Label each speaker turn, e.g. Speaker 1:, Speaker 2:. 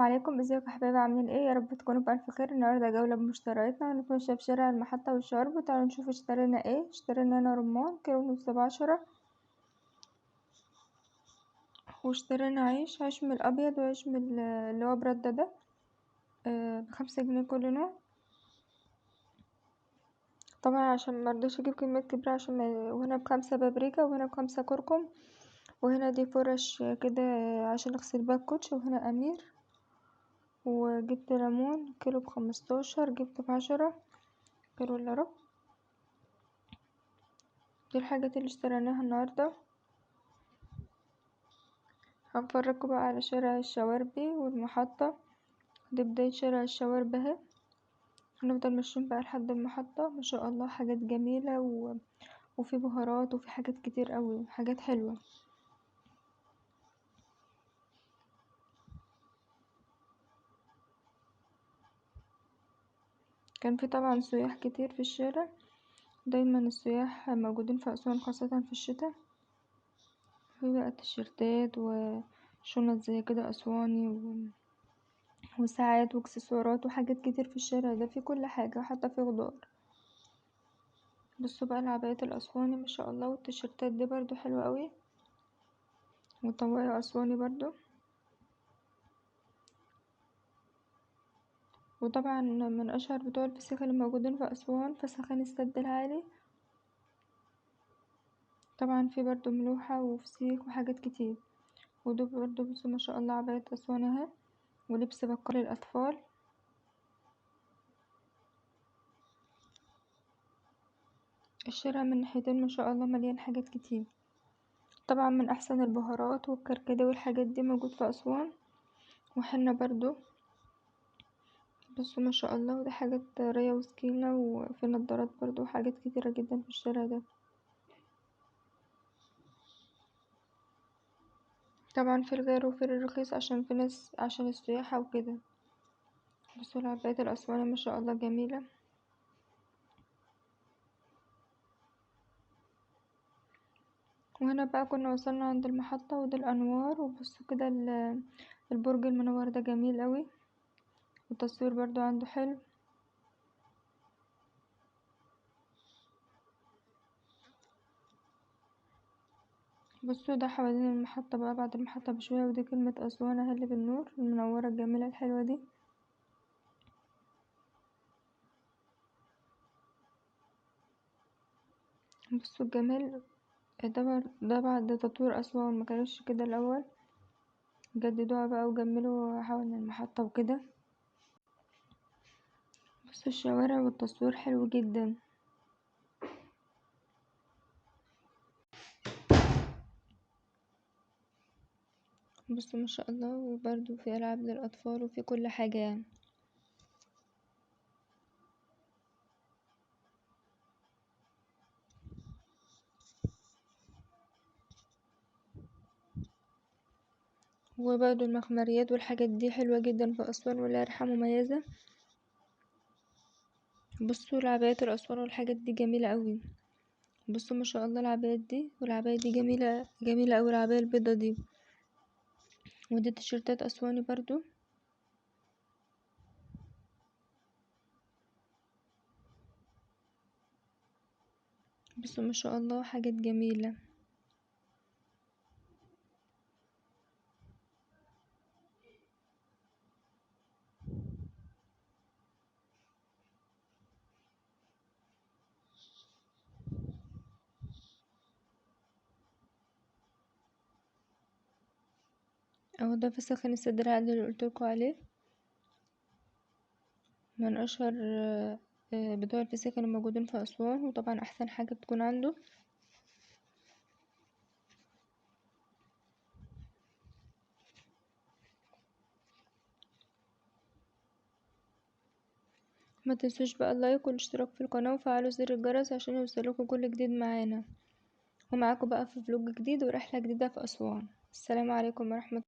Speaker 1: السلام عليكم، ازيكم يا حبايبي؟ عاملين ايه؟ يا رب تكونوا بألف خير. النهارده جولة بمشترياتنا، هنتمشى في شارع المحطة والشرب. وتعالوا نشوف اشترينا ايه. اشترينا هنا رمان كيلو ونص ب10، واشترينا عيش من الأبيض وعيش من اللي هو برده ده، ب5 جنيه كل نوع. طبعا عشان مرضيش اجيب كمية كبيرة عشان وهنا ب5 بابريكا، وهنا ب5 كركم، وهنا دي فرش كده عشان اغسل بيها الكوتش، وهنا امير. وجبت ليمون كيلو ب15، جبت ب10 كيلو الا ربع. دي الحاجات اللي اشتريناها النهاردة. هنفرجكم بقى على شارع الشواربي والمحطة. دي بداية شارع الشواربي اهي. هنفضل ماشيين بقى لحد المحطة. ما شاء الله حاجات جميلة وفي بهارات وفي حاجات كتير قوي، حاجات حلوة. كان في طبعا سياح كتير في الشارع، دايما السياح موجودين في أسوان خاصة في الشتاء. في بقى تيشيرتات وشنط زي كده أسواني وساعات واكسسوارات وحاجات كتير في الشارع ده، في كل حاجة حتى في خضار. بصوا بقى العبايات الأسواني ما شاء الله، والتيشيرتات دي برضو حلوة قوي، وطواقي أسواني برضو. وطبعا من أشهر بتوع الفسيخ اللي موجودين في أسوان فسخان السد العالي. طبعا في برضو ملوحة وفسيخ وحاجات كتير. ودول برضو بصوا ما شاء الله عبايات أسوان اهي، ولبس بقال الأطفال. الشارع من ناحيتين ما شاء الله مليان حاجات كتير. طبعا من أحسن البهارات والكركديه والحاجات دي موجود في أسوان، وحنا برضو. بصوا ما شاء الله، ودي حاجات ريا وسكينة، وفي نضارات برضو وحاجات كتيرة جدا في الشارع ده. طبعا في الغالي وفي الرخيص عشان في ناس، عشان السياحة وكده. بصوا العبايات الأسواني ما شاء الله جميلة. وهنا بقى كنا وصلنا عند المحطة، وده الأنوار. وبصوا كده البرج المنور ده جميل قوي، والتصوير برضو عنده حلو. بصوا ده حوالين المحطة بقى بعد المحطة بشوية، ودي كلمة أسوان اهي اللي بالنور المنورة الجميلة الحلوة دي. بصوا الجمال ده بعد تطوير أسوان، ما كانش كده الأول، جددوها بقى وجملوا حوالين المحطة وكده. بصوا الشوارع والتصوير حلو جدا. بصوا ما شاء الله، وبرضو في ألعاب للأطفال وفي كل حاجة يعني. وبرضو المخمريات والحاجات دي حلوة جدا في أسوان، ولها ريحة مميزة. بصوا العبايات الأسوان والحاجات دي جميلة قوي. بصوا ما شاء الله العبايات دي، والعباية دي جميلة جميلة قوي، العباية البيضة دي. ودي تيشيرتات أسواني برضو. بصوا ما شاء الله حاجات جميلة. اهو ده فسخن الصدر العادي اللي قلتلكوا عليه، من اشهر بتوع الفسيخ اللي موجودين في أسوان، وطبعا احسن حاجة بتكون عنده. ما تنسوش بقى اللايك والاشتراك في القناة وفعلوا زر الجرس عشان يوصلكوا كل جديد معانا. ومعاكم بقى في فلوج جديد ورحلة جديدة في أسوان. السلام عليكم ورحمة